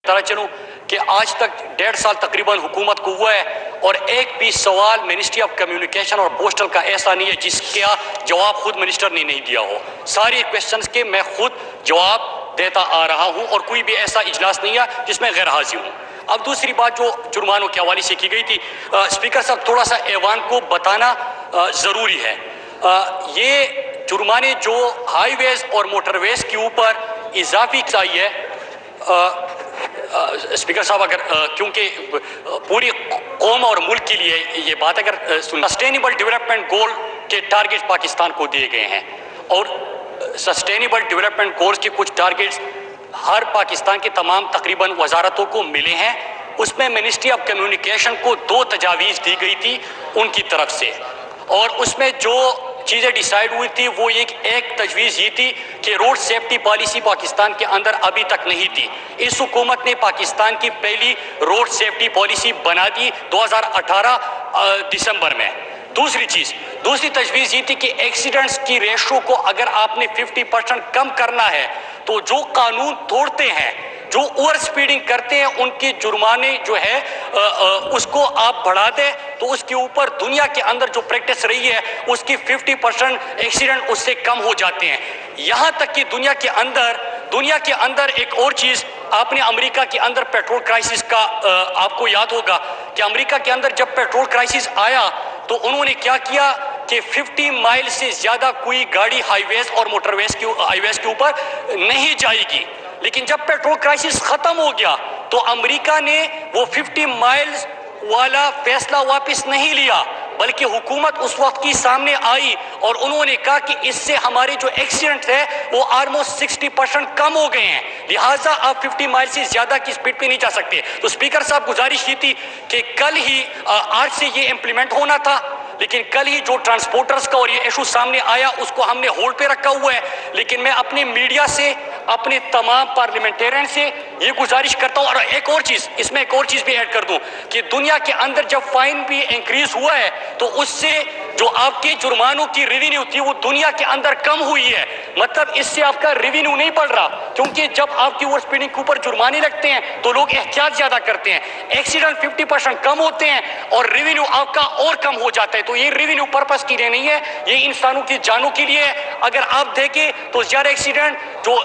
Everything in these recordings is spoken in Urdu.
طرح چلوں کہ آج تک 1.5 سال تقریباً حکومت کو ہوا ہے اور ایک بھی سوال منسٹری آف کمیونیکیشن اور پوسٹل کا ایسا نہیں ہے جس کا جواب خود منسٹر نے نہیں دیا ہو. ساری کویسچنز کے میں خود جواب دیتا آ رہا ہوں اور کوئی بھی ایسا اجلاس نہیں ہے جس میں غیر حاضر ہوں. اب دوسری بات جو جرمانوں کے حوالے سے کی گئی تھی، اسپیکر صاحب تھوڑا سا ایوان کو بتانا ضروری ہے. یہ جرمانے جو ہائی ویز اور موٹر ویز کے اوپر اضافی چاہیے اسپیکر صاحب اگر کیونکہ پوری قوم اور ملک کے لیے یہ بات اگر سسٹینیبل ڈیولپمنٹ گول کے ٹارگیٹ پاکستان کو دیے گئے ہیں اور سسٹینیبل ڈیولپمنٹ گولز کے کچھ ٹارگیٹس ہر پاکستان کے تمام تقریباً وزارتوں کو ملے ہیں. اس میں منسٹری آف کمیونیکیشن کو 2 تجاویز دی گئی تھی ان کی طرف سے اور اس میں جو چیزیں ڈیسائیڈ ہوئی تھی وہ ایک تجویز یہ تھی کہ روڈ سیفٹی پالیسی پاکستان کے اندر ابھی تک نہیں تھی. اس حکومت نے پاکستان کی پہلی روڈ سیفٹی پالیسی بنا دی 2018 دسمبر میں. دوسری تجویز یہ تھی کہ ایکسیڈنٹس کی ریشو کو اگر آپ نے 50% کم کرنا ہے تو جو قانون توڑتے ہیں، جو اوور سپیڈنگ کرتے ہیں، ان کے جرمانے جو ہے اس کو آپ بڑھا دیں تو اس کے اوپر دنیا کے اندر جو پریکٹس رہی ہے اس کی 50% ایکسیڈنٹ اس سے کم ہو جاتے ہیں. یہاں تک کہ دنیا کے اندر ایک اور چیز آپ نے امریکہ کے اندر پیٹرول کرائسس کا آپ کو یاد ہوگا کہ امریکہ کے اندر جب پیٹرول کرائسس آیا تو انہوں نے کیا کیا کہ 50 مائل سے زیادہ کوئی گاڑی ہائی ویز اور موٹر ویز کے اوپر نہیں جائے گی. لیکن جب پیٹرول کرائسس ختم ہو گیا تو امریکہ نے وہ 50 مائلز والا فیصلہ واپس نہیں لیا بلکہ حکومت اس وقت کی سامنے آئی اور انہوں نے کہا کہ اس سے ہمارے جو ایکسیڈنٹ ہے وہ آلموسٹ 60% کم ہو گئے ہیں، لہٰذا آپ 50 مائل سے زیادہ کی سپیڈ پہ نہیں جا سکتے. تو اسپیکر صاحب گزارش یہ تھی کہ کل ہی آج سے یہ امپلیمنٹ ہونا تھا لیکن کل ہی جو ٹرانسپورٹرز کا اور یہ ایشو سامنے آیا اس کو ہم نے ہولڈ پہ رکھا ہوا ہے. لیکن میں اپنے میڈیا سے، اپنے تمام پارلیمنٹیرین سے یہ گزارش کرتا ہوں. اور ایک اور چیز اس میں بھی ایڈ کر دوں کہ دنیا کے اندر جب فائن بھی انکریز ہوا ہے تو اس سے جو آپ کے جرمانوں کی ریونیو تھی وہ دنیا کے اندر کم ہوئی ہے. مطلب اس سے آپ کا ریونیو نہیں بڑھ رہا کیونکہ جب آپ کی اوور سپیڈنگ کے اوپر جرمانے لگتے ہیں تو لوگ احتیاط زیادہ کرتے ہیں، ایکسیڈنٹ 50% کم ہوتے ہیں اور ریونیو آپ کا اور کم ہو جاتا ہے. تو یہ ریونیو پرپس کے لیے نہیں ہے، یہ انسانوں کی جانوں کے لیے ہے. اگر آپ دیکھیں تو زیادہ ایکسیڈنٹ جو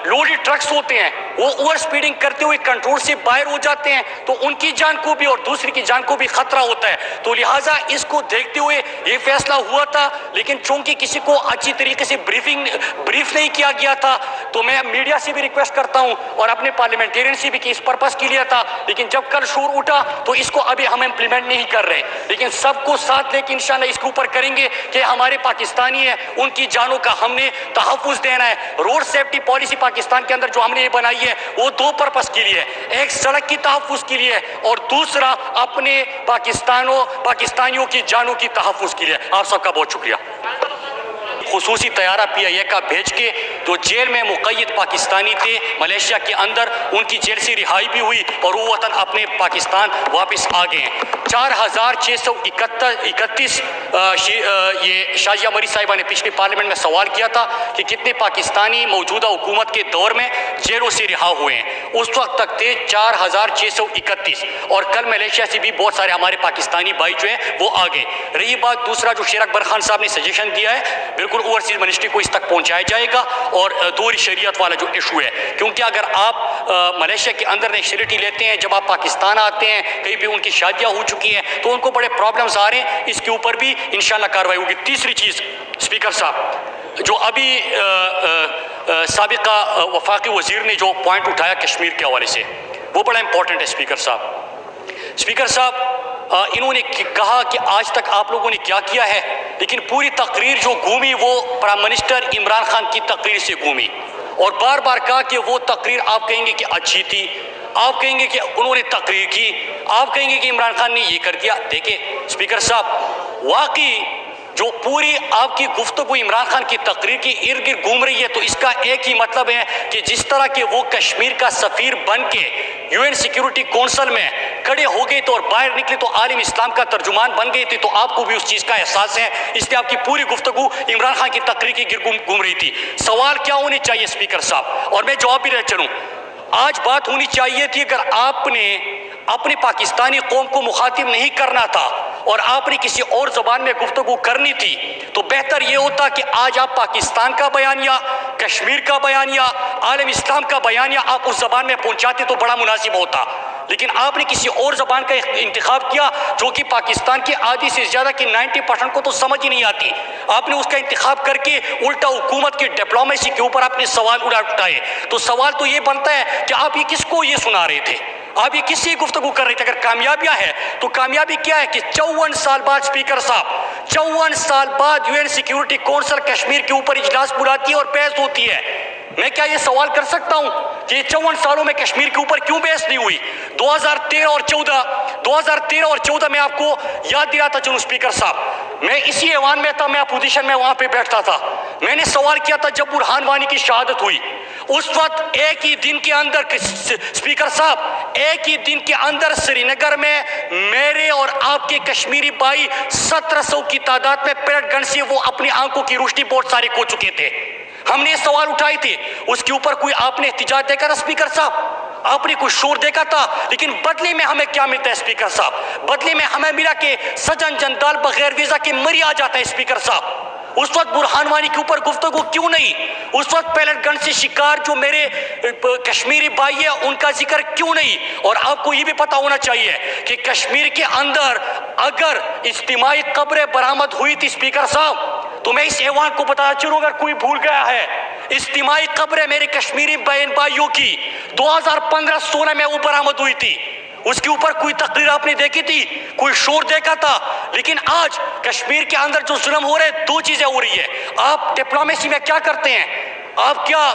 لوڈڈ ٹرکس ہوتے ہیں وہ اوور سپیڈنگ کرتے ہوئے کنٹرول سے باہر ہو جاتے ہیں تو ان کی جان کو بھی اور دوسری کی جان کو بھی خطرہ ہوتا ہے. تو لہٰذا اس کو دیکھتے ہوئے یہ فیصلہ ہوا تھا لیکن چونکہ کسی کو اچھی طریقے سے بریف نہیں کیا گیا تھا تو میں میڈیا سے بھی ریکویسٹ کرتا ہوں اور اپنے پارلیمنٹیرین سے بھی کہ اس پرپس کے لیے تھا لیکن جب کل شور اٹھا تو اس کو ابھی ہم امپلیمنٹ نہیں کر رہے. لیکن سب کو ساتھ لے کے انشاءاللہ اس کے اوپر کریں گے کہ ہمارے پاکستانی ہیں ان کی جانوں کا ہم نے تحفظ دینا ہے. روڈ سیفٹی پالیسی پاکستان کے اندر جو ہم نے یہ بنائی ہے وہ 2 پرپس کے لیے ہے، ایک سڑک کی تحفظ کے لیے اور دوسرا اپنے پاکستانیوں کی جانوں کی تحفظ کے لیے. آپ سب کا بہت شکریہ. خصوصی طیارہ PIA کا بھیج کے جو جیل میں مقید پاکستانی تھے ملیشیا کے اندر ان کی جیل سے رہائی بھی ہوئی اور وہ وطن اپنے پاکستان واپس آ گئے ہیں. 4631 یہ شازیہ مری صاحبہ نے پچھلے پارلیمنٹ میں سوال کیا تھا کہ کتنے پاکستانی موجودہ حکومت کے دور میں جیلوں سے رہا ہوئے ہیں. اس وقت تک تھے 4631 اور کل ملیشیا سے بھی بہت سارے ہمارے پاکستانی بھائی جو ہیں وہ آ گئے. رہی بات دوسرا جو شیر اکبر خان صاحب نے سجیشن دیا ہے بالکل اوورسیز منسٹری کو اس تک پہنچایا جائے گا اور دوہری شریعت والا جو ایشو ہے کیونکہ اگر آپ ملیشیا کے اندر نیشنلٹی لیتے ہیں جب آپ پاکستان آتے ہیں کہیں بھی ان کی شادیاں ہو چکی ہیں تو ان کو بڑے پرابلمز آ رہے ہیں، اس کے اوپر بھی انشاءاللہ کارروائی ہوگی. تیسری چیز اسپیکر صاحب جو ابھی سابقہ وفاقی وزیر نے جو پوائنٹ اٹھایا کشمیر کے حوالے سے وہ بڑا امپورٹنٹ ہے. اسپیکر صاحب انہوں نے کہا کہ آج تک آپ لوگوں نے کیا کیا ہے لیکن پوری تقریر جو گھومی وہ پرائم منسٹر عمران خان کی تقریر سے گھومی اور بار بار کہا کہ وہ تقریر آپ کہیں گے کہ اچھی تھی، آپ کہیں گے کہ انہوں نے تقریر کی، آپ کہیں گے کہ عمران خان نے یہ کر دیا. دیکھیں اسپیکر صاحب واقعی جو پوری آپ کی گفتگو عمران خان کی تقریر کی ارد گرد گھوم رہی ہے تو اس کا ایک ہی مطلب ہے کہ جس طرح کہ وہ کشمیر کا سفیر بن کے UN سیکیورٹی کونسل میں کھڑے ہو گئے تو اور باہر نکلے تو عالم اسلام کا ترجمان بن گئے تھے تو آپ کو بھی اس چیز کا احساس ہے، اس لیے آپ کی پوری گفتگو عمران خان کی تقریر کی گرد گھوم رہی تھی. سوال کیا ہونے چاہیے اسپیکر صاحب اور میں جواب بھی رہ چلوں. آج بات ہونی چاہیے تھی، اگر آپ نے اپنی پاکستانی قوم کو مخاطب نہیں کرنا تھا اور آپ نے کسی اور زبان میں گفتگو کرنی تھی تو بہتر یہ ہوتا کہ آج آپ پاکستان کا بیانیہ، کشمیر کا بیانیہ، عالم اسلام کا بیانیہ آپ اس زبان میں پہنچاتے تو بڑا مناسب ہوتا، لیکن آپ نے کسی اور زبان کا انتخاب کیا جو کہ پاکستان کی آدھی سے زیادہ کی 90% کو تو سمجھ ہی نہیں آتی۔ آپ نے اس کا انتخاب کر کے الٹا حکومت کی ڈپلومیسی کے اوپر آپ نے سوال اٹھائے، تو سوال تو یہ بنتا ہے کہ آپ یہ کس کو یہ سنا رہے تھے، آپ یہ کس سے گفتگو کر رہے تھے؟ اگر کامیابیاں ہے تو کامیابی کیا ہے کہ 54 سال بعد اسپیکر صاحب 54 سال بعد UN سیکیورٹی کونسل کشمیر کے اوپر اجلاس بلاتی ہے اور بحث ہوتی ہے۔ میں کیا یہ سوال کر سکتا ہوں کہ 54 سالوں میں کشمیر کے اوپر کیوں بحث نہیں ہوئی؟ 2013 اور 14 میں آپ کو یاد دلاتا چلوں اسپیکر صاحب، میں اسی ایوان میں تھا، میں اپوزیشن میں وہاں پہ بیٹھتا تھا، میں نے سوال کیا تھا جب برہان وانی کی شہادت ہوئی، اس وقت ایک ہی دن کے اندر اسپیکر صاحب ایک ہی دن کے اندر سری نگر میں میرے اور آپ کے کشمیری بھائی 1700 کی تعداد میں پیلٹ گن سے وہ اپنی آنکھوں کی روشنی بہت سارے کھو چکے تھے۔ ہم نے سوال اٹھائے تھے، اس کے اوپر کوئی آپ نے احتجاج دیکھا تھا اسپیکر صاحب؟ آپ نے کوئی شور دیکھا تھا؟ لیکن بدلے میں ہمیں کیا ملتا ہے اسپیکر صاحب؟ بدلے میں ہمیں ملا کہ سجن جندال بغیر ویزا کے مری آ جاتا ہے اسپیکر صاحب۔ اس وقت برہان وانی کے اوپر گفتگو کیوں نہیں؟ اس وقت پیلٹ گن سے شکار جو میرے کشمیری بھائی ہیں ان کا ذکر کیوں نہیں؟ اور آپ کو یہ بھی پتا ہونا چاہیے کہ کشمیر کے اندر اگر اجتماعی قبریں برآمد ہوئی تھی اسپیکر صاحب تو میں اس ایوان کو بتانا چاہوں اگر کوئی بھول گیا ہے، اجتماعی قبریں میرے کشمیری بہن بھائیوں کی 2015-16 میں وہ برآمد ہوئی تھی، اس کے اوپر کوئی تقریر آپ نے دیکھی تھی، کوئی شور دیکھا تھا؟ لیکن آج کشمیر کے اندر جو ظلم ہو رہے دو چیزیں ہو رہی ہے۔ آپ ڈپلومیسی میں کیا کرتے ہیں؟ آپ کیا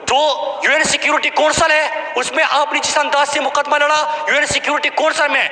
جو UN سیکیورٹی کونسل ہے اس میں آپ نے جس انداز سے مقدمہ لڑا، UN سیکیورٹی کونسل میں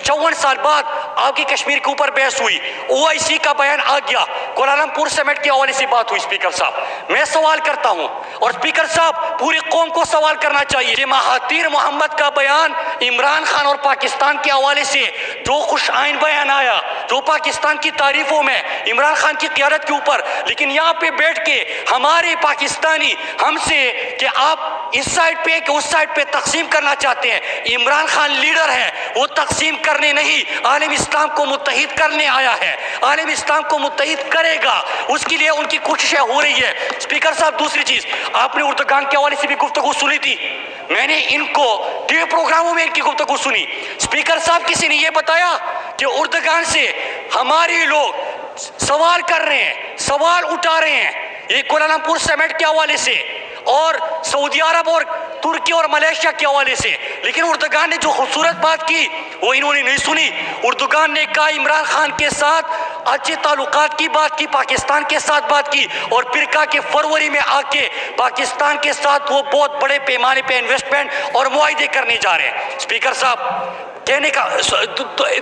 54 سال بعد آپ کی کشمیر کے اوپر بحث ہوئی، OIC کا بیان آ گیا، کوالالمپور سمٹ کے حوالے سے بات ہوئی۔ اسپیکر صاحب میں سوال کرتا ہوں اور اسپیکر صاحب پوری قوم کو سوال کرنا چاہیے کہ مہاتیر محمد کا بیان عمران خان اور پاکستان کے حوالے سے جو خوش آئین بیان آیا، جو پاکستان کی تعریفوں میں عمران خان کی قیادت کے اوپر، لیکن یہاں پہ بیٹھ کے ہمارے پاکستانی ہم سے کہ آپ اس سائڈ پہ کہ اس سائڈ پہ تقسیم کرنا چاہتے ہیں۔ عمران خان لیڈر ہے، وہ تقسیم کرنے نہیں، عالم اسلام کو متحد کرنے آیا ہے، عالم اسلام کو متحد کرے گا، اس کے لیے ان کی کوششیں ہو رہی ہے۔ اسپیکر صاحب دوسری چیز، آپ نے اردگان کے حوالے سے بھی گفتگو سنی تھی، میں نے ان کو ٹی وی پروگراموں میں ان کی گفتگو سنی۔ اسپیکر صاحب کسی نے یہ بتایا کہ اردگان سے ہمارے لوگ سوال کر رہے ہیں، سوال اٹھا رہے ہیں، یہ کوالالمپور سمٹ کے حوالے سے اور سعودی عرب اور ترکی اور ملیشیا کے حوالے سے، لیکن اردگان نے جو خوبصورت بات کی وہ انہوں نے نہیں سنی۔ اردگان نے کہا عمران خان کے ساتھ اچھے تعلقات کی بات کی، پاکستان کے ساتھ بات کی، اور پھر کہا کہ فروری میں آ کے پاکستان کے ساتھ وہ بہت بڑے پیمانے پہ انویسٹمنٹ اور معاہدے کرنے جا رہے ہیں۔ اسپیکر صاحب کہنے کا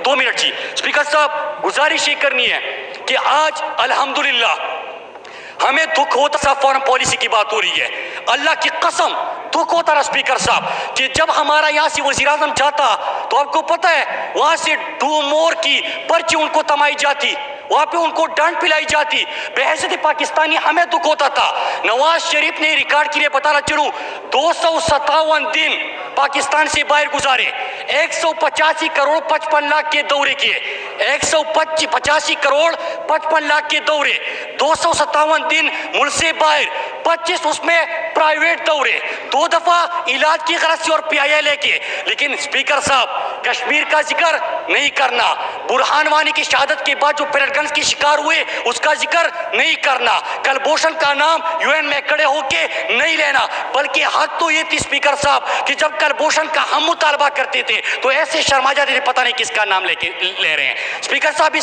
2 منٹ جی، اسپیکر صاحب گزارش یہ کرنی ہے کہ آج الحمدللہ ہمیں دکھ ہوتا سا فارن پالیسی کی بات ہو رہی ہے، اللہ کی قسم دکھ ہوتا رہا اسپیکر صاحب کہ جب ہمارا یہاں سے وزیر اعظم جاتا تو آپ کو پتہ ہے وہاں سے ڈو مور کی پرچی ان کو تمائی جاتی، وہاں پہ ان کو ڈانٹ پلائی جاتی، بحیثیت پاکستانی ہمیں دکھ ہوتا تھا۔ نواز شریف نے ریکارڈ کے لیے بتانا چلوں 257 دن پاکستان سے باہر گزارے، 185 کروڑ 55 لاکھ کے دورے کیے، 185 کروڑ 55 لاکھ کے دورے، 257 دن ملک سے باہر، 25 اس میں پرائیویٹ دورے، 2 دفعہ علاج کی غرض سے اور PIA لے کے۔ لیکن اسپیکر صاحب کشمیر کا ذکر نہیں کرنا، برہان وانی کی شہادت کے بعد جو پیلٹ گنز کی شکار ہوئے اس کا ذکر نہیں کرنا، کلبھوشن کا نام UN میں کھڑے ہو کے نہیں لینا، بلکہ حد تو یہ تھی اسپیکر صاحب کہ جب کلبھوشن کا ہم مطالبہ کرتے تھے تو ایسے شرما جاتے تھے پتہ نہیں کس کا نام لے رہے ہیں۔ اسپیکر صاحب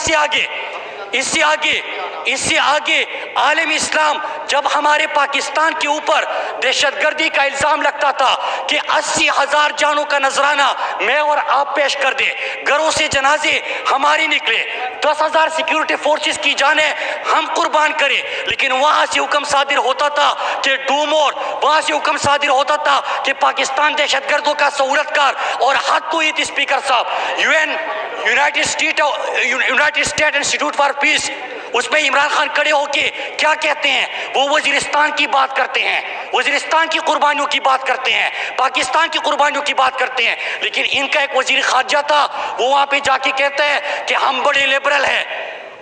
اس سے آگے عالم اسلام جب ہمارے پاکستان کے اوپر دہشت گردی کا الزام لگتا تھا کہ 80,000 جانوں کا نذرانہ میں اور آپ پیش کر دیں، گھروں سے جنازے ہماری نکلے، 10,000 سیکیورٹی فورسز کی جانیں ہم قربان کریں، لیکن وہاں سے حکم صادر ہوتا تھا کہ ڈو مور، وہاں سے حکم صادر ہوتا تھا کہ پاکستان دہشت گردوں کا سہولت کار، اور حد تو یہ تھی اسپیکر صاحب یونائٹڈ اسٹیٹ انسٹیٹیوٹ فار پیس اس میں عمران خان کھڑے ہو کے کیا کہتے ہیں؟ وہ وزیرستان کی بات کرتے ہیں، وزیرستان کی قربانیوں کی بات کرتے ہیں، پاکستان کی قربانیوں کی بات کرتے ہیں، لیکن ان کا ایک وزیر خارجہ تھا، وہ وہاں پہ جا کے کہتا ہے کہ ہم بڑے لبرل ہیں۔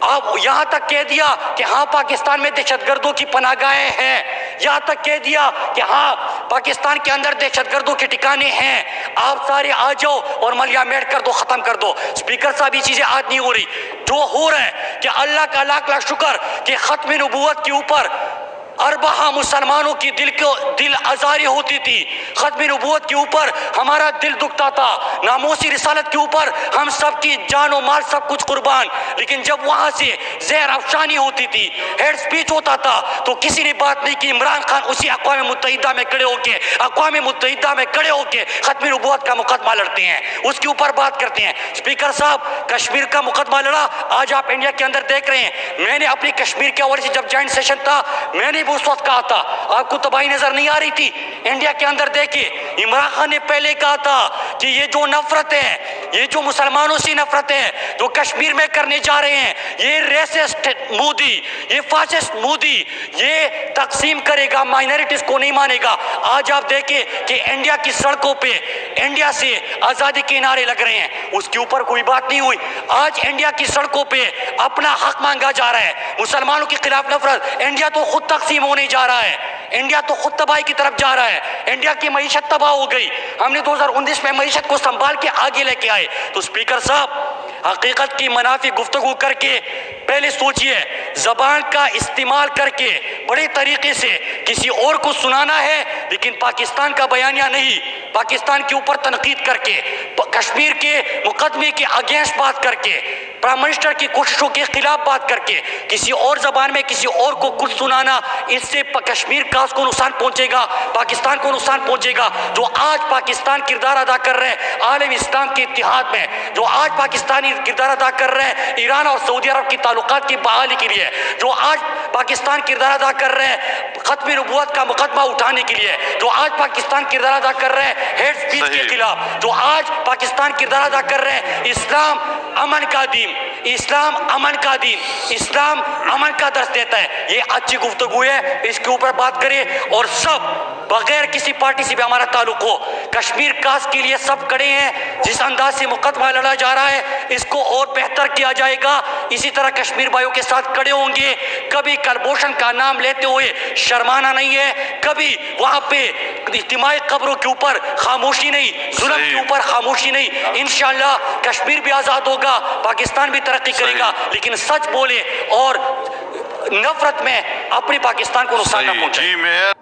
آپ یہاں تک کہہ دیا کہ ہاں پاکستان میں دہشت گردوں کی پناہ گاہیں ہیں، یہاں تک کہہ دیا کہ ہاں پاکستان کے اندر دہشت گردوں کے ٹھکانے ہیں، آپ سارے آ جاؤ اور ملیا میٹ کر دو، ختم کر دو۔ اسپیکر صاحب یہ چیزیں آج نہیں ہو رہی، جو ہو رہا ہے کہ اللہ کا لاکھ لاکھ شکر کہ ختم نبوت کے اوپر اربعہ مسلمانوں کی دل آزاری ہوتی تھی، ختم نبوت کے اوپر ہمارا دل دکھتا تھا، ناموسی رسالت کے اوپر ہم سب کی جان و مال سب کچھ قربان، لیکن جب وہاں سے زہر افشانی ہوتی تھی، ہیڈ سپیچ ہوتا تھا، تو کسی نے بات نہیں کی۔ عمران خان اسی اقوام متحدہ میں کھڑے ہو کے ختم نبوت کا مقدمہ لڑتے ہیں، اس کے اوپر بات کرتے ہیں۔ اسپیکر صاحب کشمیر کا مقدمہ لڑا، آج آپ انڈیا کے اندر دیکھ رہے ہیں، میں نے اپنی کشمیر کے حوالے سے جب جوائنٹ سیشن تھا میں نے اس وقت کہا تھا، آپ کو تباہی نظر نہیں آ رہی تھی؟ انڈیا کے اندر دیکھیں، عمران خان نے پہلے کہا تھا کہ یہ جو نفرت ہے، یہ جو مسلمانوں سے نفرت ہے جو کشمیر میں کرنے جا رہے ہیں، یہ ریسسٹ مودی، یہ فاسسٹ مودی، یہ تقسیم کرے گا، مائنورٹیز کو نہیں مانے گا۔ آج آپ دیکھیں کہ انڈیا کی سڑکوں پہ انڈیا سے آزادی کے نعرے لگ رہے ہیں، اس کے اوپر کوئی بات نہیں ہوئی۔ آج انڈیا کی سڑکوں پہ اپنا حق مانگا جا رہا ہے، مسلمانوں کے خلاف نفرت، انڈیا تو خود تقسیم ہونے جا رہا ہے، انڈیا تو خود تباہی کی طرف جا رہا ہے، انڈیا کی معیشت تباہ ہو گئی۔ ہم نے 2019 میں معیشت کو سنبھال کے آگے لے کے آئے۔ تو اسپیکر صاحب حقیقت کی منافی گفتگو کر کے پہلے سوچئے، زبان کا استعمال کر کے بڑے طریقے سے کسی اور کو سنانا ہے، لیکن پاکستان کا بیانیہ نہیں، پاکستان کے اوپر تنقید کر کے، کشمیر کے مقدمے کے اگینسٹ بات کر کے، پرائم منسٹر کی کوششوں کے خلاف بات کر کے کسی اور زبان میں کسی اور کو کچھ سنانا، اس سے کشمیر کا کو نقصان پہنچے گا، پاکستان کو نقصان پہنچے گا۔ جو آج پاکستان کردار ادا کر رہے ہیں عالم اسلام کے اتحاد میں، جو آج پاکستانی کردار ادا کر رہے ہیں ایران اور سعودی عرب کی تعلقات کی بحالی کے لیے، جو آج پاکستان کردار ادا کر رہے ہیں ختم نبوت کا مقدمہ اٹھانے کے لیے، جو آج پاکستان کردار ادا کر رہے ہیں ہیڈ سپیچ کے خلاف، جو آج پاکستان کردار ادا کر رہے ہیں اسلام امن کا دین، اسلام امن کا دین، اسلام امن کا درس دیتا ہے۔ یہ اچھی گفتگو ہے، اس کے اوپر بات کریں، اور سب بغیر کسی پارٹی سے بھی ہمارا تعلق ہو، کشمیر کاس کے لیے سب کھڑے ہیں۔ جس انداز سے مقدمہ لڑا جا رہا ہے اس کو اور بہتر کیا جائے گا، اسی طرح کشمیر بھائیوں کے ساتھ کھڑے ہوں گے۔ کبھی کلبھوشن کا نام لیتے ہوئے شرمانا نہیں ہے، کبھی وہاں پہ اجتماعی قبروں کے اوپر خاموشی نہیں، ظلم کے اوپر خاموشی نہیں۔ انشاءاللہ کشمیر بھی آزاد ہوگا، پاکستان بھی ترقی کرے گا، لیکن سچ بولے اور نفرت میں اپنے پاکستان کو نقصان نہ پہنچائے۔